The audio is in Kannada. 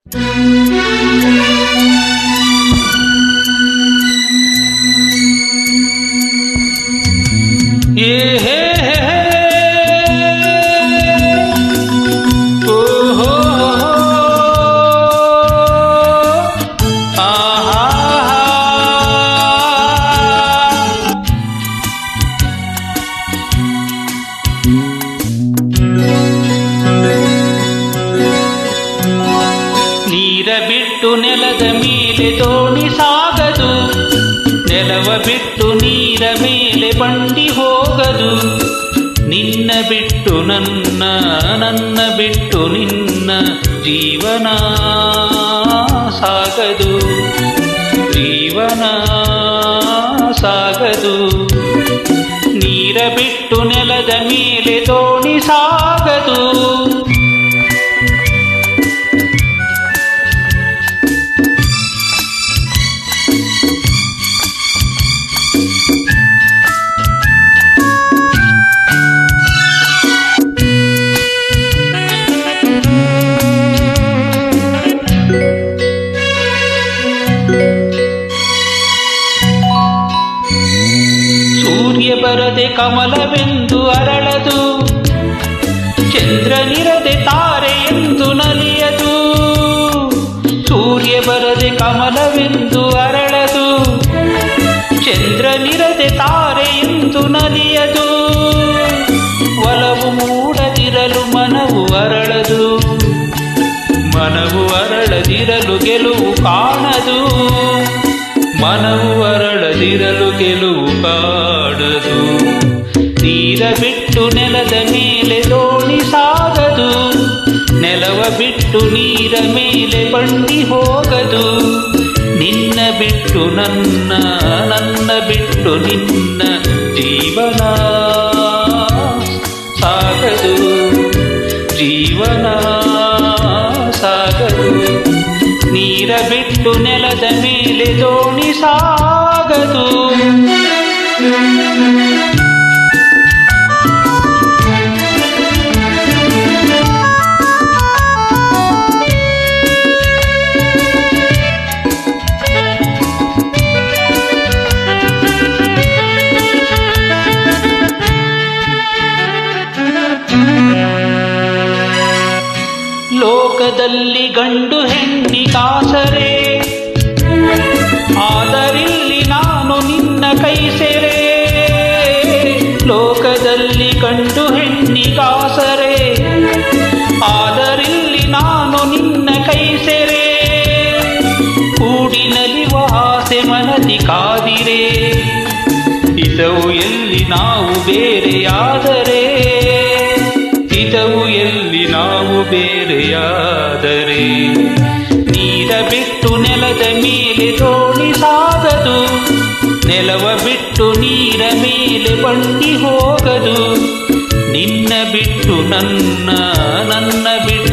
ನೀರ ಬಿಟ್ಟು ನೆಲದ ಮೇಲೆ ದೋಣಿ ಸಾಗದು, ನೆಲವ ಬಿಟ್ಟು ನೀರ ಮೇಲೆ ಬಂಡಿ ಹೋಗದು. ನಿನ್ನ ಬಿಟ್ಟು ನನ್ನ, ನನ್ನ ಬಿಟ್ಟು ನಿನ್ನ ಜೀವನ ಸಾಗದು, ಜೀವನ ಸಾಗದು. ನೀರ ಬಿಟ್ಟು ನೆಲದ ಮೇಲೆ ದೋಣಿ ಸಾಗದು. ಸೂರ್ಯ ಬರದೆ ಕಮಲವೆಂದು ಅರಳದು, ಚಂದ್ರನಿರದೆ ತಾರೆ ಎಂದು ನಲಿಯದು. ಸೂರ್ಯ ಬರದೆ ಕಮಲವೆಂದು ಅರಳದು, ಚಂದ್ರನಿರದೆ ತಾರೆ ಎಂದು ನಲಿಯದು. ಒಲವು ಮೂಡದಿರಲು ಮನವು ಅರಳದು, ಮನವು ಅರಳದಿರಲು ಗೆಲುವು ಕಾಣದು. ಮನವು ಅರಳದಿರಲು ಗೆಲುವು ಕಾಣದು. ನೀರ ಬಿಟ್ಟು ನೆಲದ ಮೇಲೆ ದೋಣಿ ಸಾಗದು, ನೆಲವ ಬಿಟ್ಟು ನೀರ ಮೇಲೆ ಬಂಡಿ ಹೋಗದು. ನಿನ್ನ ಬಿಟ್ಟು ನನ್ನ, ನನ್ನ ಬಿಟ್ಟು ನಿನ್ನ ಜೀವನ ಸಾಗದು, ಜೀವನ ಸಾಗದು. ನೀರ ಬಿಟ್ಟು ನೆಲದ ಮೇಲೆ ದೋಣಿ ಸಾಗದು. ಲೋಕದಲ್ಲಿ ಗಂಡು ಹೆಣ್ಣಿಗಾಸರೆ, ಆದರಿಲ್ಲಿ ನಾನು ನಿನ್ನ ಕೈ ಸೆರೆ. ಲೋಕದಲ್ಲಿ ಗಂಡು ಹೆಣ್ಣಿಗಾಸರೆ, ಆದರಿಲ್ಲಿ ನಾನು ನಿನ್ನ ಕೈ ಸೆರೆ. ಕೂಡಿನಲಿವ ಆಸೆ ಮನದಿ ಕಾದಿರೆ, ಇದವು ಎಲ್ಲಿ ನಾವು ಬೇರೆಯಾದರೆ, ಇದವು ಎಲ್ಲಿ ನಾವು ಬೇರೆಯಾದರೆ. ನೀರ ಬಿಟ್ಟು ನೆಲದ ಮೇಲೆ ದೋಣಿ ಸಾಗದು, ನೆಲವ ಬಿಟ್ಟು ನೀರ ಮೇಲೆ ಬಂಡಿ ಹೋಗದು. ನಿನ್ನ ಬಿಟ್ಟು ನನ್ನ, ನನ್ನ ಬಿಟ್ಟು